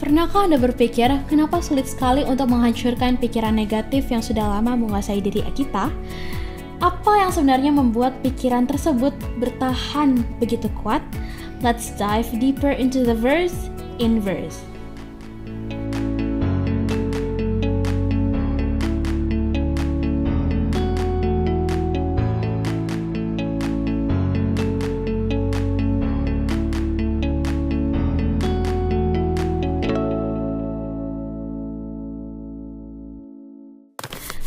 Pernahkah Anda berpikir, kenapa sulit sekali untuk menghancurkan pikiran negatif yang sudah lama menguasai diri kita? Apa yang sebenarnya membuat pikiran tersebut bertahan begitu kuat? Let's dive deeper into the verse in verse.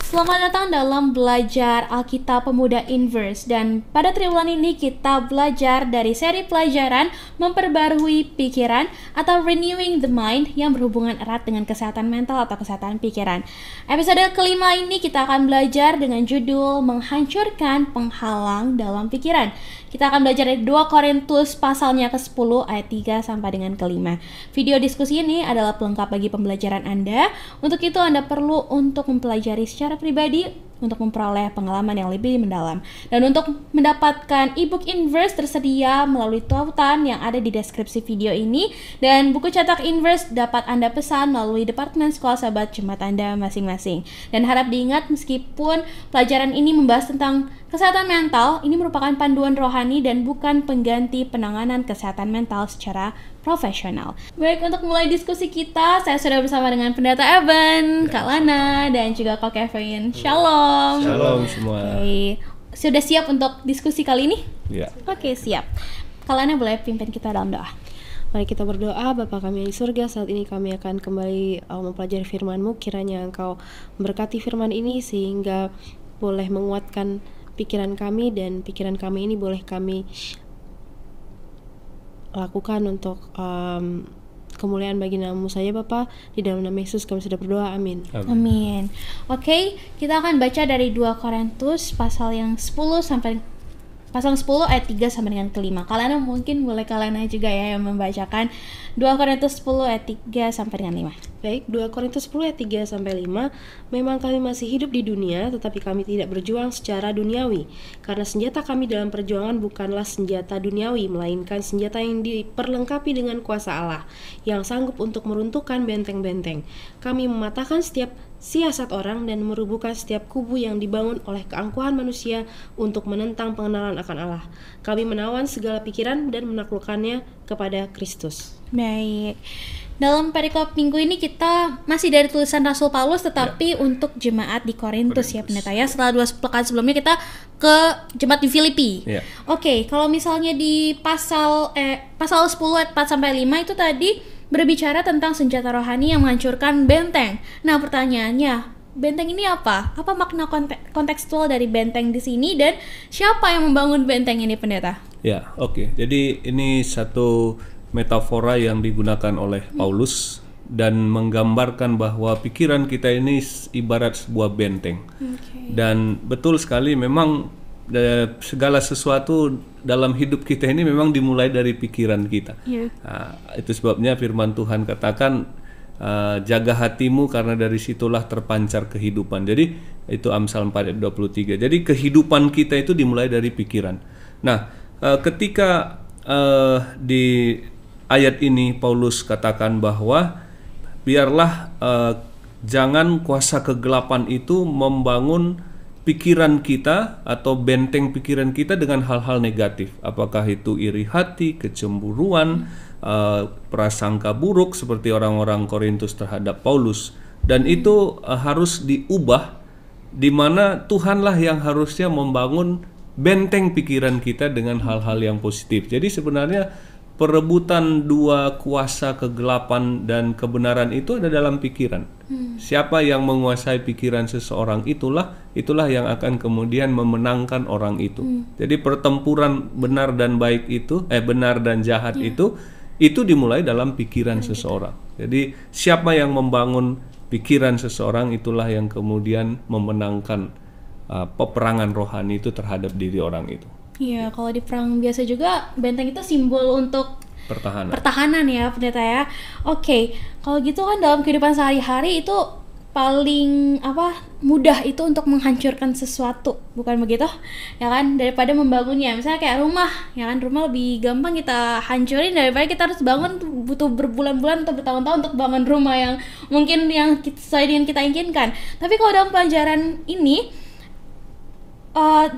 Selamat datang dalam belajar Alkitab Pemuda Inverse, dan pada triwulan ini kita belajar dari seri pelajaran memperbarui pikiran atau renewing the mind yang berhubungan erat dengan kesehatan mental atau kesehatan pikiran. Episode kelima ini kita akan belajar dengan judul menghancurkan penghalang dalam pikiran. Kita akan belajar dari 2 Korintus pasalnya ke-10 ayat 3 sampai dengan ke-5. Video diskusi ini adalah pelengkap bagi pembelajaran Anda. Untuk itu Anda perlu untuk mempelajari secara pribadi untuk memperoleh pengalaman yang lebih mendalam. Dan untuk mendapatkan ebook Inverse tersedia melalui tautan yang ada di deskripsi video ini, dan buku cetak Inverse dapat Anda pesan melalui Departemen Sekolah Sahabat Jemaat Anda masing-masing. Dan harap diingat, meskipun pelajaran ini membahas tentang kesehatan mental, ini merupakan panduan rohani dan bukan pengganti penanganan kesehatan mental secara profesional. Baik, untuk mulai diskusi kita, saya sudah bersama dengan Pendeta Evan, Kak Lana, dan juga Kak Kevin. Shalom. Shalom semua. Oke. Sudah siap untuk diskusi kali ini? Ya. Oke, siap. Kak Lana boleh pimpin kita dalam doa. Mari kita berdoa. Bapa kami yang di surga, saat ini kami akan kembali mempelajari firman-Mu. Kiranya Engkau memberkati firman ini sehingga boleh menguatkan pikiran kami, dan pikiran kami ini boleh kami lakukan untuk kemuliaan bagi nama-Mu saja Bapa. Di dalam nama Yesus kami sudah berdoa, amin. Amin. Oke, kita akan baca dari 2 Korintus pasal yang 10 ayat 3 sampai dengan ke-5. Kalian mungkin boleh kalian juga ya yang membacakan 2 Korintus 10 ayat 3 sampai dengan 5. Baik, 2 Korintus 10 ayat 3 sampai 5. Memang kami masih hidup di dunia, tetapi kami tidak berjuang secara duniawi. Karena senjata kami dalam perjuangan bukanlah senjata duniawi, melainkan senjata yang diperlengkapi dengan kuasa Allah, yang sanggup untuk meruntuhkan benteng-benteng. Kami mematahkan setiap siasat orang dan merubuhkan setiap kubu yang dibangun oleh keangkuhan manusia untuk menentang pengenalan akan Allah. Kami menawan segala pikiran dan menaklukkannya kepada Kristus. Baik. Dalam perikop minggu ini kita masih dari tulisan Rasul Paulus, tetapi untuk jemaat di Korintus ya Pendeta ya. Setelah 2 pekan sebelumnya kita ke jemaat di Filipi. Oke, kalau misalnya di pasal 10 ayat 4 sampai 5 itu tadi berbicara tentang senjata rohani yang menghancurkan benteng. Nah, pertanyaannya, benteng ini apa? Apa makna kontekstual dari benteng di sini, dan siapa yang membangun benteng ini, Pendeta? Ya, oke. Jadi ini satu metafora yang digunakan oleh Paulus dan menggambarkan bahwa pikiran kita ini ibarat sebuah benteng. Dan betul sekali, memang segala sesuatu dalam hidup kita ini memang dimulai dari pikiran kita. Itu sebabnya firman Tuhan katakan, jaga hatimu karena dari situlah terpancar kehidupan. Jadi itu Amsal 4 ayat 23. Jadi kehidupan kita itu dimulai dari pikiran. Nah, ketika di ayat ini Paulus katakan bahwa biarlah jangan kuasa kegelapan itu membangun pikiran kita atau benteng pikiran kita dengan hal-hal negatif. Apakah itu iri hati, kecemburuan, prasangka buruk seperti orang-orang Korintus terhadap Paulus. Dan itu harus diubah, di mana Tuhanlah yang harusnya membangun benteng pikiran kita dengan hal-hal yang positif. Jadi sebenarnya perebutan dua kuasa kegelapan dan kebenaran itu ada dalam pikiran. Siapa yang menguasai pikiran seseorang itulah yang akan kemudian memenangkan orang itu. Jadi pertempuran benar dan baik itu, benar dan jahat itu dimulai dalam pikiran seseorang. Jadi siapa yang membangun pikiran seseorang itulah yang kemudian memenangkan peperangan rohani itu terhadap diri orang itu. Iya, kalau di perang biasa juga benteng itu simbol untuk pertahanan ya Pendeta ya. Oke, kalau gitu kan dalam kehidupan sehari-hari itu paling mudah itu untuk menghancurkan sesuatu, bukan begitu? Ya kan, daripada membangunnya. Misalnya kayak rumah, ya kan, rumah lebih gampang kita hancurin daripada kita harus bangun butuh berbulan-bulan atau bertahun-tahun untuk bangun rumah yang mungkin yang sesuai dengan kita inginkan. Tapi kalau dalam pelajaran ini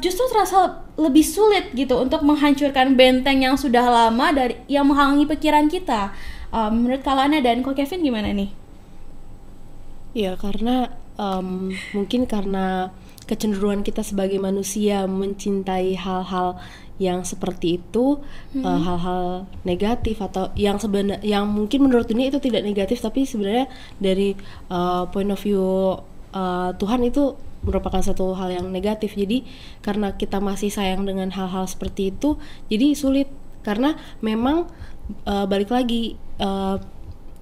justru terasa lebih sulit gitu untuk menghancurkan benteng yang sudah lama dari yang menghalangi pikiran kita. Menurut Kalana dan Ko Kevin gimana nih? Ya karena mungkin karena kecenderungan kita sebagai manusia mencintai hal-hal yang seperti itu, hal-hal negatif atau yang mungkin menurut dunia itu tidak negatif, tapi sebenarnya dari point of view Tuhan itu merupakan satu hal yang negatif. Jadi karena kita masih sayang dengan hal-hal seperti itu, jadi sulit karena memang balik lagi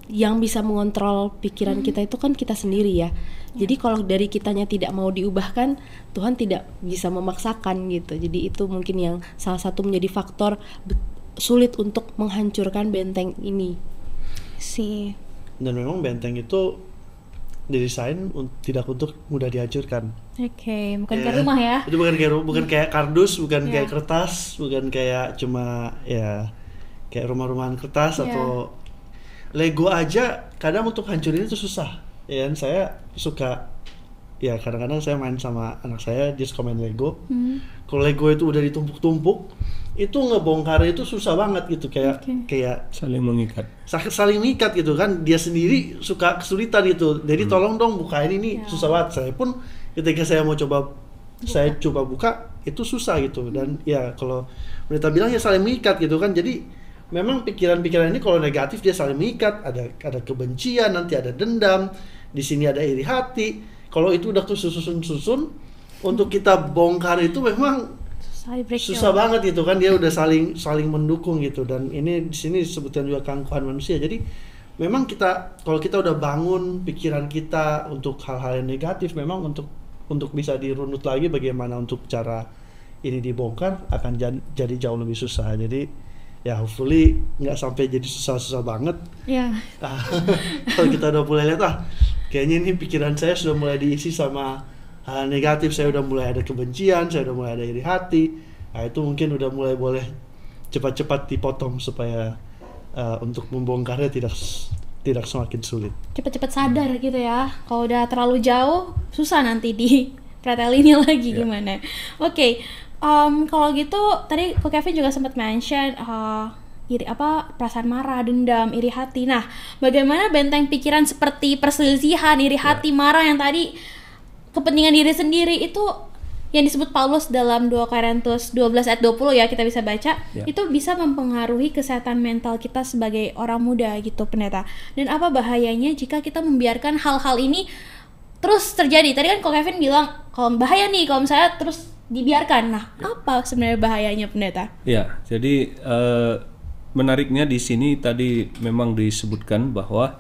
yang bisa mengontrol pikiran kita itu kan kita sendiri ya. Jadi kalau dari kitanya tidak mau diubahkan, Tuhan tidak bisa memaksakan gitu. Jadi itu mungkin yang salah satu menjadi faktor sulit untuk menghancurkan benteng ini. Dan memang benteng itu didesain tidak untuk mudah dihancurkan. Bukan kayak rumah ya. Itu bukan kayak kardus, bukan kayak kertas, bukan kayak cuma kayak rumah-rumahan kertas atau Lego aja kadang untuk hancurin itu susah. Ya kan, saya suka kadang-kadang saya main sama anak saya, dia suka main Lego. Kalau Lego itu udah ditumpuk-tumpuk, itu ngebongkar itu susah banget gitu, kayak saling mengikat gitu kan. Dia sendiri suka kesulitan itu. Jadi tolong dong bukain ini, susah banget. Saya pun ketika saya mau coba buka itu susah gitu. Dan ya kalau mereka bilang ya saling mengikat gitu kan. Jadi memang pikiran-pikiran ini kalau negatif dia saling mengikat, ada kebencian, nanti ada dendam, di sini ada iri hati. Kalau itu udah kesusun-susun untuk kita bongkar itu memang susah banget gitu kan. Dia udah saling mendukung gitu. Dan ini di sini disebutkan juga keangkuhan manusia. Jadi memang kalau kita udah bangun pikiran kita untuk hal-hal yang negatif, memang untuk bisa dirunut lagi bagaimana untuk cara ini dibongkar akan jadi jauh lebih susah. Jadi ya hopefully nggak sampai jadi susah-susah banget. Kalau kita udah mulai lihat kayaknya ini pikiran saya sudah mulai diisi sama hal negatif, saya udah mulai ada kebencian, saya udah mulai ada iri hati. Itu mungkin udah mulai boleh cepat-cepat dipotong supaya untuk membongkarnya tidak semakin sulit. Cepat-cepat sadar gitu ya. Kalau udah terlalu jauh susah nanti di pretelinnya lagi gimana. Kalau gitu tadi Ko Kevin juga sempat mention perasaan marah, dendam, iri hati. Nah, bagaimana benteng pikiran seperti perselisihan, iri hati, marah yang tadi kepentingan diri sendiri itu yang disebut Paulus dalam 2 Korintus 12 ayat 20 ya, kita bisa baca, itu bisa mempengaruhi kesehatan mental kita sebagai orang muda gitu, pendeta. Dan apa bahayanya jika kita membiarkan hal-hal ini terus terjadi? Tadi kan Ko Kevin bilang kalau bahaya nih kalau misalnya terus dibiarkan. Nah, apa sebenarnya bahayanya, pendeta? Ya, jadi menariknya di sini tadi memang disebutkan bahwa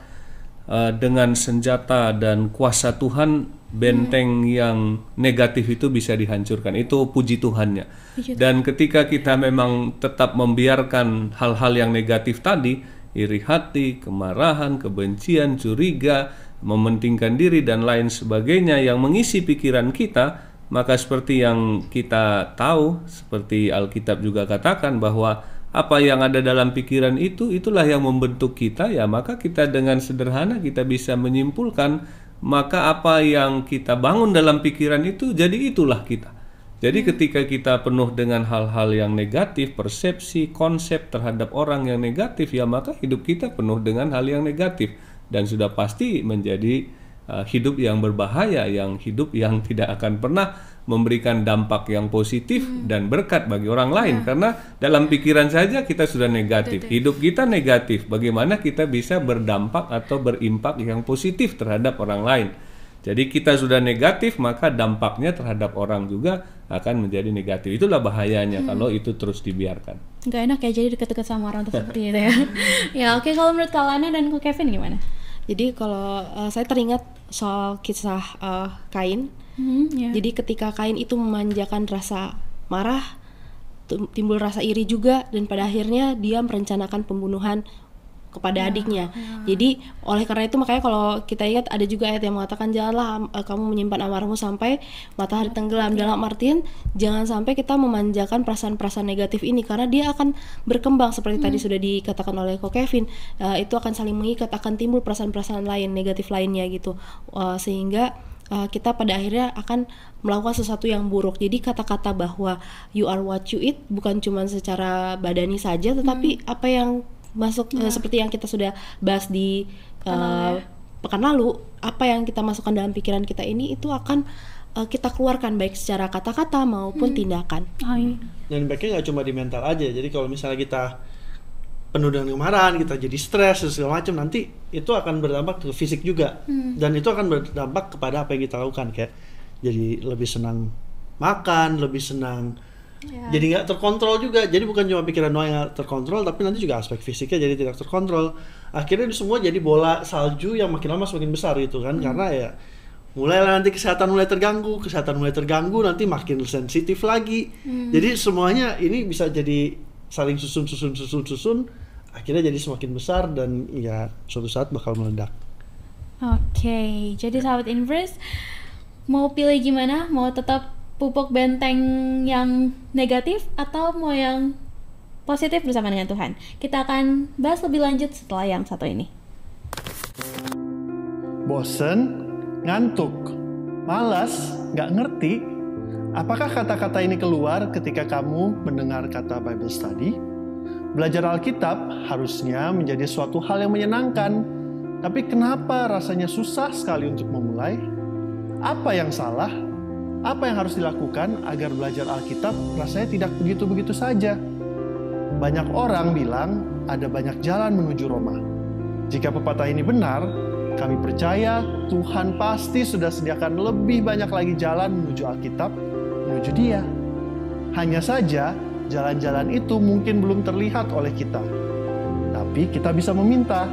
dengan senjata dan kuasa Tuhan benteng yang negatif itu bisa dihancurkan. Itu puji Tuhannya. Dan ketika kita memang tetap membiarkan hal-hal yang negatif tadi, iri hati, kemarahan, kebencian, curiga, mementingkan diri dan lain sebagainya yang mengisi pikiran kita, maka seperti yang kita tahu, seperti Alkitab juga katakan bahwa apa yang ada dalam pikiran itulah yang membentuk kita, ya maka kita dengan sederhana kita bisa menyimpulkan, maka apa yang kita bangun dalam pikiran itu jadi itulah kita. Jadi ketika kita penuh dengan hal-hal yang negatif, persepsi, konsep terhadap orang yang negatif, ya maka hidup kita penuh dengan hal yang negatif dan sudah pasti menjadi hidup yang berbahaya, hidup yang tidak akan pernah memberikan dampak yang positif dan berkat bagi orang lain. Karena dalam pikiran saja kita sudah negatif, hidup kita negatif, bagaimana kita bisa berdampak atau berimpak yang positif terhadap orang lain. Jadi kita sudah negatif, maka dampaknya terhadap orang juga akan menjadi negatif. Itulah bahayanya kalau itu terus dibiarkan. Gak enak ya jadi dekat-dekat sama orang seperti itu ya. Ya oke, kalau menurut Kalana dan Ko Kevin gimana? Jadi kalau saya teringat soal kisah Kain. Jadi ketika Kain itu memanjakan rasa marah, timbul rasa iri juga, dan pada akhirnya dia merencanakan pembunuhan kepada adiknya. Jadi oleh karena itu makanya kalau kita ingat ada juga ayat yang mengatakan janganlah kamu menyimpan amarahmu sampai matahari tenggelam. Dalam artian jangan sampai kita memanjakan perasaan-perasaan negatif ini karena dia akan berkembang seperti tadi sudah dikatakan oleh Ko Kevin. Itu akan saling mengikat, akan timbul perasaan-perasaan lain negatif lainnya gitu. Sehingga kita pada akhirnya akan melakukan sesuatu yang buruk. Jadi kata-kata bahwa you are what you eat bukan cuma secara badani saja, tetapi apa yang masuk seperti yang kita sudah bahas di pekan lalu, apa yang kita masukkan dalam pikiran kita ini itu akan kita keluarkan baik secara kata-kata maupun tindakan. Dan baiknya nggak cuma di mental aja. Jadi kalau misalnya kita penuh dengan kemarahan, kita jadi stres dan segala macam, nanti itu akan berdampak ke fisik juga. Dan itu akan berdampak kepada apa yang kita lakukan, kayak jadi lebih senang makan, lebih senang jadi nggak terkontrol juga. Jadi bukan cuma pikiran doang yang terkontrol, tapi nanti juga aspek fisiknya jadi tidak terkontrol. Akhirnya itu semua jadi bola salju yang makin lama semakin besar gitu kan. Karena ya mulailah nanti kesehatan mulai terganggu, nanti makin sensitif lagi. Jadi semuanya ini bisa jadi saling susun, akhirnya jadi semakin besar dan ya suatu saat bakal meledak. Oke, jadi sahabat Inverse mau pilih gimana? Mau tetap pupuk benteng yang negatif atau mau yang positif bersama dengan Tuhan? Kita akan bahas lebih lanjut setelah yang satu ini. Bosen, ngantuk, malas, nggak ngerti? Apakah kata-kata ini keluar ketika kamu mendengar kata Bible Study? Belajar Alkitab harusnya menjadi suatu hal yang menyenangkan. Tapi kenapa rasanya susah sekali untuk memulai? Apa yang salah? Apa yang harus dilakukan agar belajar Alkitab rasanya tidak begitu-begitu saja? Banyak orang bilang ada banyak jalan menuju Roma. Jika pepatah ini benar, kami percaya Tuhan pasti sudah sediakan lebih banyak lagi jalan menuju Alkitab, menuju Dia. Hanya saja, jalan-jalan itu mungkin belum terlihat oleh kita. Tapi kita bisa meminta.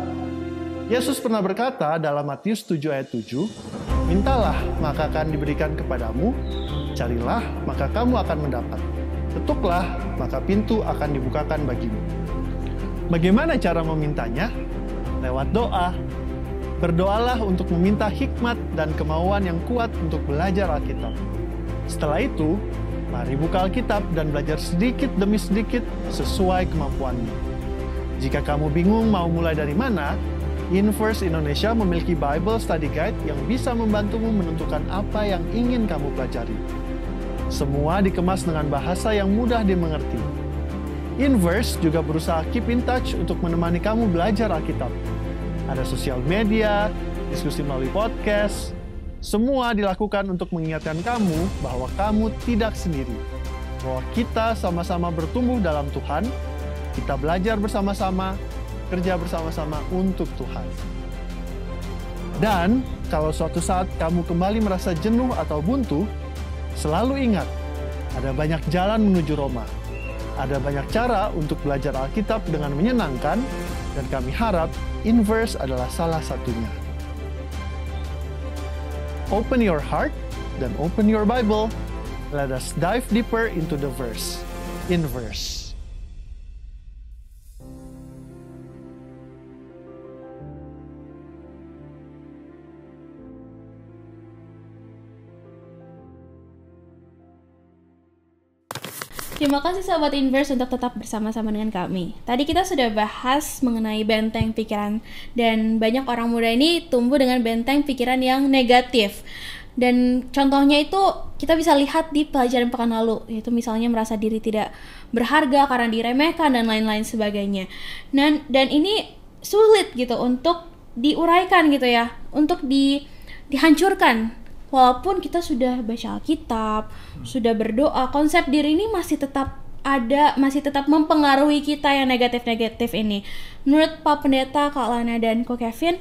Yesus pernah berkata dalam Matius 7 ayat 7, "Mintalah, maka akan diberikan kepadamu. Carilah, maka kamu akan mendapat. Ketuklah, maka pintu akan dibukakan bagimu." Bagaimana cara memintanya? Lewat doa. Berdoalah untuk meminta hikmat dan kemauan yang kuat untuk belajar Alkitab. Setelah itu, mari buka Alkitab dan belajar sedikit demi sedikit sesuai kemampuanmu. Jika kamu bingung mau mulai dari mana, Inverse Indonesia memiliki Bible Study Guide yang bisa membantumu menentukan apa yang ingin kamu pelajari. Semua dikemas dengan bahasa yang mudah dimengerti. Inverse juga berusaha keep in touch untuk menemani kamu belajar Alkitab. Ada sosial media, diskusi melalui podcast. Semua dilakukan untuk mengingatkan kamu bahwa kamu tidak sendiri. Bahwa kita sama-sama bertumbuh dalam Tuhan, kita belajar bersama-sama, kerja bersama-sama untuk Tuhan. Dan kalau suatu saat kamu kembali merasa jenuh atau buntu, selalu ingat, ada banyak jalan menuju Roma. Ada banyak cara untuk belajar Alkitab dengan menyenangkan, dan kami harap Inverse adalah salah satunya. Open your heart dan open your Bible. Let us dive deeper into the verse. Inverse. Terima kasih sahabat Inverse untuk tetap bersama-sama dengan kami. Tadi kita sudah bahas mengenai benteng pikiran, dan banyak orang muda ini tumbuh dengan benteng pikiran yang negatif. Dan contohnya itu kita bisa lihat di pelajaran pekan lalu, yaitu misalnya merasa diri tidak berharga karena diremehkan dan lain-lain sebagainya. Dan ini sulit gitu untuk diuraikan gitu ya, untuk dihancurkan. Walaupun kita sudah baca Alkitab, sudah berdoa, konsep diri ini masih tetap ada, masih tetap mempengaruhi kita yang negatif-negatif ini. Menurut Pak Pendeta, Kak Lana, dan Ko Kevin,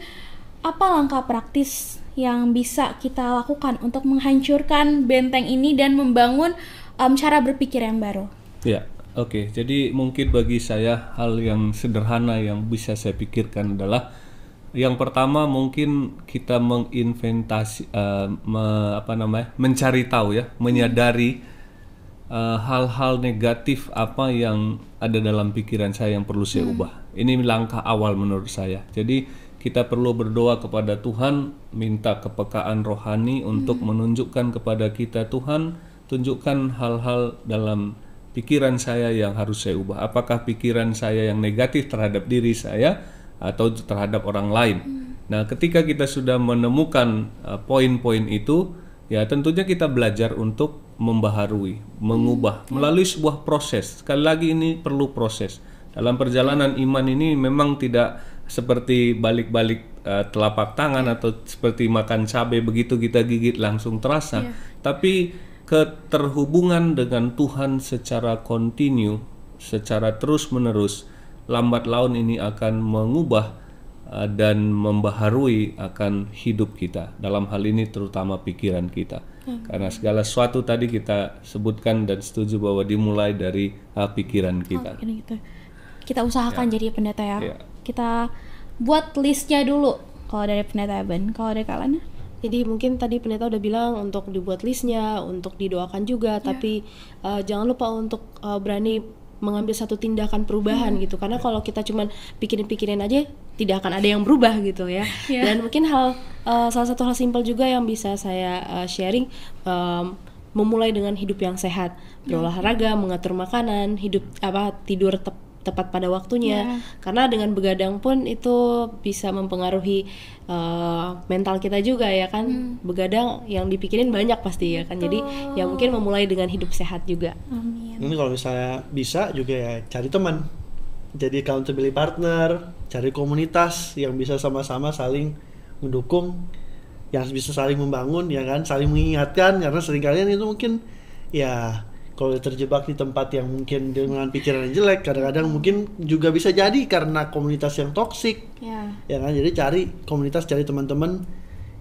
apa langkah praktis yang bisa kita lakukan untuk menghancurkan benteng ini dan membangun cara berpikir yang baru? Ya, oke. Jadi mungkin bagi saya hal yang sederhana yang bisa saya pikirkan adalah yang pertama mungkin kita menginventasi, mencari tahu ya, menyadari hal-hal negatif apa yang ada dalam pikiran saya yang perlu saya ubah. Ini langkah awal menurut saya. Jadi kita perlu berdoa kepada Tuhan, minta kepekaan rohani untuk menunjukkan kepada kita, Tuhan, tunjukkan hal-hal dalam pikiran saya yang harus saya ubah. Apakah pikiran saya yang negatif terhadap diri saya atau terhadap orang lain? Nah, ketika kita sudah menemukan poin-poin itu, ya tentunya kita belajar untuk membaharui, mengubah melalui sebuah proses. Sekali lagi ini perlu proses. Dalam perjalanan iman ini memang tidak seperti balik-balik telapak tangan atau seperti makan cabai begitu kita gigit langsung terasa. Tapi keterhubungan dengan Tuhan secara kontinu, secara terus-menerus, lambat laun ini akan mengubah dan membaharui akan hidup kita. Dalam hal ini terutama pikiran kita. Karena segala sesuatu tadi kita sebutkan dan setuju bahwa dimulai dari pikiran kita. Kita usahakan jadi pendeta ya. Kita buat listnya dulu. Kalau dari pendeta Eben, kalau dari Kak Lana? Jadi mungkin tadi pendeta udah bilang untuk dibuat listnya, untuk didoakan juga, tapi jangan lupa untuk berani mengambil satu tindakan perubahan gitu. Karena kalau kita cuman pikirin-pikirin aja, tidak akan ada yang berubah gitu ya. Dan mungkin salah satu hal simpel juga yang bisa saya sharing, memulai dengan hidup yang sehat, berolahraga, mengatur makanan, tidur tepat pada waktunya. Karena dengan begadang pun itu bisa mempengaruhi mental kita juga ya kan. Begadang yang dipikirin banyak pasti ya kan. Jadi ya mungkin memulai dengan hidup sehat juga. Ini kalau misalnya bisa juga ya cari teman, jadi accountability partner, cari komunitas yang bisa sama-sama saling mendukung, yang bisa saling membangun ya kan, saling mengingatkan. Karena seringkali itu mungkin ya kalau terjebak di tempat yang mungkin dengan pikiran yang jelek, kadang-kadang mungkin juga bisa jadi karena komunitas yang toksik, ya kan. Jadi cari komunitas, cari teman-teman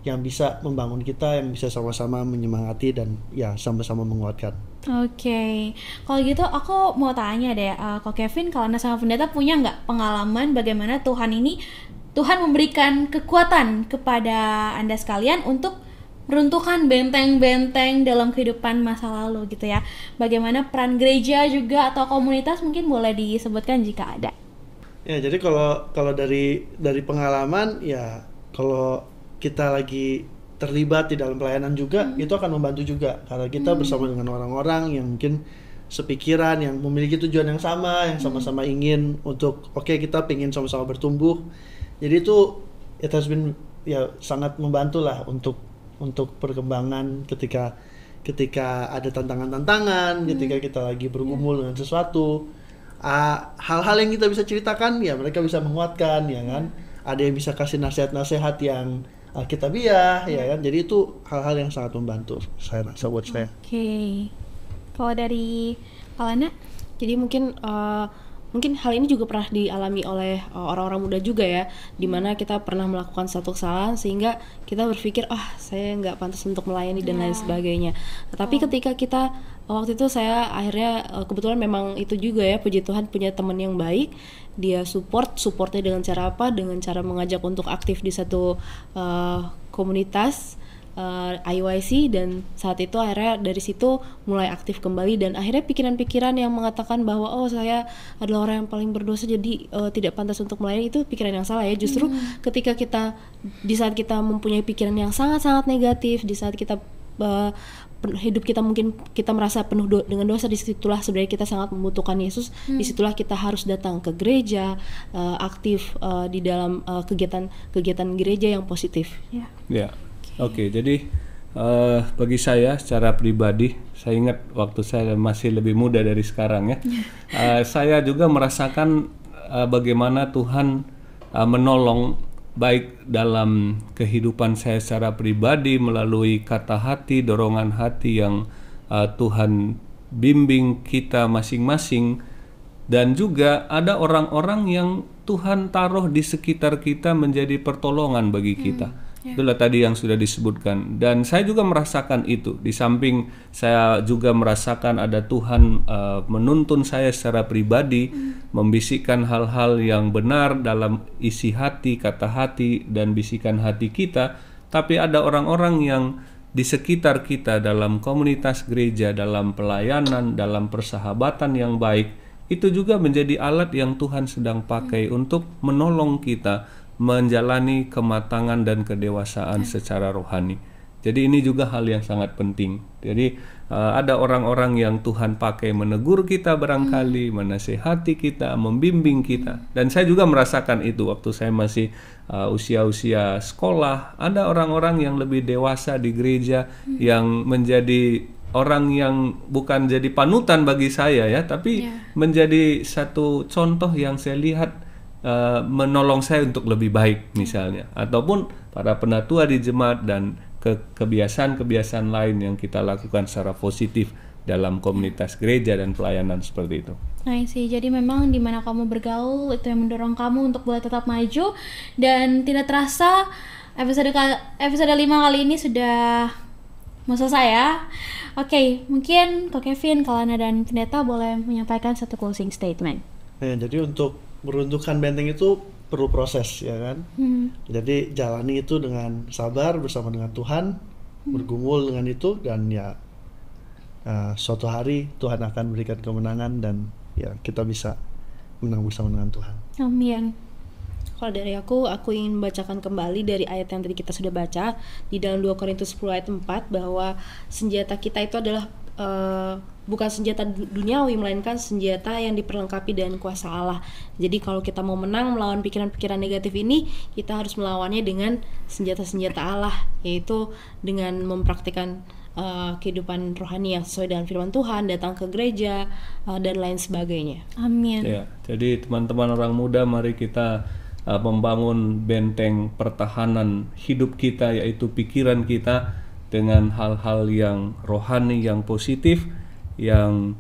yang bisa membangun kita, yang bisa sama-sama menyemangati dan ya sama-sama menguatkan. Oke. Kalau gitu aku mau tanya deh, Kak Kevin, kalau Anda sama pendeta punya nggak pengalaman bagaimana Tuhan memberikan kekuatan kepada Anda sekalian untuk meruntuhkan benteng-benteng dalam kehidupan masa lalu gitu ya. Bagaimana peran gereja juga atau komunitas mungkin boleh disebutkan jika ada. Ya, jadi kalau dari pengalaman ya, kalau kita lagi terlibat di dalam pelayanan juga, itu akan membantu juga karena kita bersama dengan orang-orang yang mungkin sepikiran, yang memiliki tujuan yang sama, yang sama-sama ingin untuk kita pengen sama-sama bertumbuh. Jadi itu it has been ya sangat membantu lah untuk perkembangan ketika ada tantangan-tantangan, ketika kita lagi bergumul dengan sesuatu, hal-hal yang kita bisa ceritakan ya mereka bisa menguatkan ya kan. Ada yang bisa kasih nasihat-nasihat yang Alkitabiah ya kan. Jadi itu hal-hal yang sangat membantu saya rasa buat saya. Oke. Kalau dari Alana? Jadi mungkin hal ini juga pernah dialami oleh orang-orang muda juga ya, dimana kita pernah melakukan satu kesalahan sehingga kita berpikir saya nggak pantas untuk melayani dan lain sebagainya. Tapi ketika kita waktu itu saya akhirnya kebetulan memang itu juga ya, puji Tuhan punya teman yang baik, dia supportnya dengan cara apa? Dengan cara mengajak untuk aktif di satu komunitas IYC, dan saat itu akhirnya dari situ mulai aktif kembali, dan akhirnya pikiran-pikiran yang mengatakan bahwa saya adalah orang yang paling berdosa jadi tidak pantas untuk melayani, itu pikiran yang salah ya. Justru ketika di saat kita mempunyai pikiran yang sangat-sangat negatif, di saat kita hidup kita mungkin kita merasa penuh dengan dosa, disitulah sebenarnya kita sangat membutuhkan Yesus. Disitulah kita harus datang ke gereja, aktif di dalam kegiatan gereja yang positif. Oke, jadi bagi saya secara pribadi, saya ingat waktu saya masih lebih muda dari sekarang ya, saya juga merasakan bagaimana Tuhan menolong baik dalam kehidupan saya secara pribadi melalui kata hati, dorongan hati yang Tuhan bimbing kita masing-masing, dan juga ada orang-orang yang Tuhan taruh di sekitar kita menjadi pertolongan bagi kita. Itulah tadi yang sudah disebutkan, dan saya juga merasakan itu. Di samping saya juga merasakan ada Tuhan menuntun saya secara pribadi, membisikkan hal-hal yang benar dalam isi hati, kata hati, dan bisikan hati kita. Tapi ada orang-orang yang di sekitar kita, dalam komunitas gereja, dalam pelayanan, dalam persahabatan yang baik, itu juga menjadi alat yang Tuhan sedang pakai untuk menolong kita menjalani kematangan dan kedewasaan secara rohani. Jadi ini juga hal yang sangat penting. Jadi ada orang-orang yang Tuhan pakai menegur kita barangkali, menasehati kita, membimbing kita. Dan saya juga merasakan itu waktu saya masih usia-usia sekolah. Ada orang-orang yang lebih dewasa di gereja yang menjadi orang yang bukan jadi panutan bagi saya ya, tapi menjadi satu contoh yang saya lihat menolong saya untuk lebih baik misalnya. Ataupun para penatua di jemaat dan kebiasaan-kebiasaan lain yang kita lakukan secara positif dalam komunitas gereja dan pelayanan seperti itu. Nah sih, jadi memang di mana kamu bergaul itu yang mendorong kamu untuk boleh tetap maju. Dan tidak terasa episode 5 kali ini sudah mau selesai ya. Oke, mungkin Kak Kevin, Kalana, dan Pendeta boleh menyampaikan satu closing statement. Jadi untuk meruntuhkan benteng itu perlu proses ya kan. Jadi jalani itu dengan sabar bersama dengan Tuhan, bergumul dengan itu, dan ya suatu hari Tuhan akan berikan kemenangan dan ya kita bisa menang bersama dengan Tuhan. Amin. Kalau dari aku ingin membacakan kembali dari ayat yang tadi kita sudah baca di dalam 2 Korintus 10 ayat 4, bahwa senjata kita itu adalah bukan senjata duniawi, melainkan senjata yang diperlengkapi dengan kuasa Allah. Jadi kalau kita mau menang melawan pikiran-pikiran negatif ini, kita harus melawannya dengan senjata-senjata Allah, yaitu dengan mempraktikkan kehidupan rohani yang sesuai dengan firman Tuhan, datang ke gereja, dan lain sebagainya. Amin. Ya, jadi teman-teman orang muda, mari kita membangun benteng pertahanan hidup kita, yaitu pikiran kita, dengan hal-hal yang rohani, yang positif, yang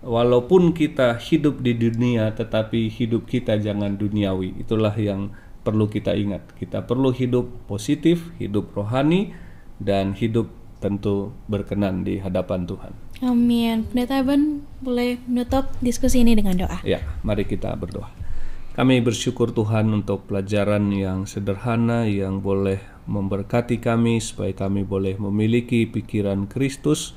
walaupun kita hidup di dunia, tetapi hidup kita jangan duniawi. Itulah yang perlu kita ingat. Kita perlu hidup positif, hidup rohani, dan hidup tentu berkenan di hadapan Tuhan. Amin. Pendeta Eben boleh menutup diskusi ini dengan doa. Ya, mari kita berdoa. Kami bersyukur Tuhan untuk pelajaran yang sederhana yang boleh memberkati kami supaya kami boleh memiliki pikiran Kristus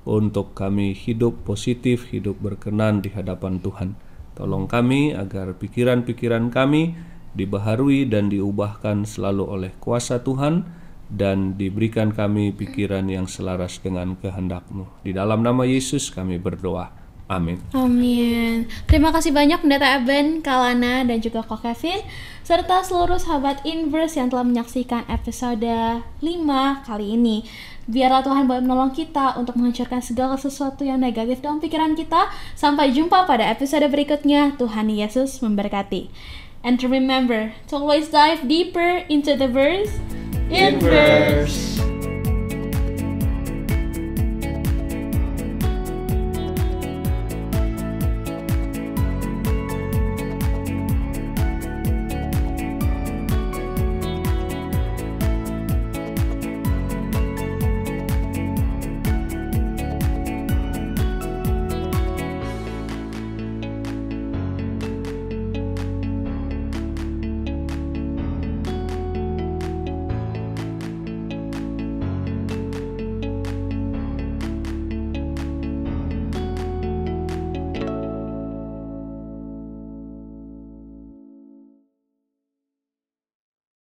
untuk kami hidup positif, hidup berkenan di hadapan Tuhan. Tolong kami agar pikiran-pikiran kami dibaharui dan diubahkan selalu oleh kuasa Tuhan, dan diberikan kami pikiran yang selaras dengan kehendak-Mu. Di dalam nama Yesus kami berdoa. Amin. Amin. Terima kasih banyak Pendeta Eben, Kalana, dan juga Kak Kevin, serta seluruh sahabat Inverse yang telah menyaksikan episode 5 kali ini. Biarlah Tuhan boleh menolong kita untuk menghancurkan segala sesuatu yang negatif dalam pikiran kita. Sampai jumpa pada episode berikutnya. Tuhan Yesus memberkati. And to remember to always dive deeper into the verse. Inverse.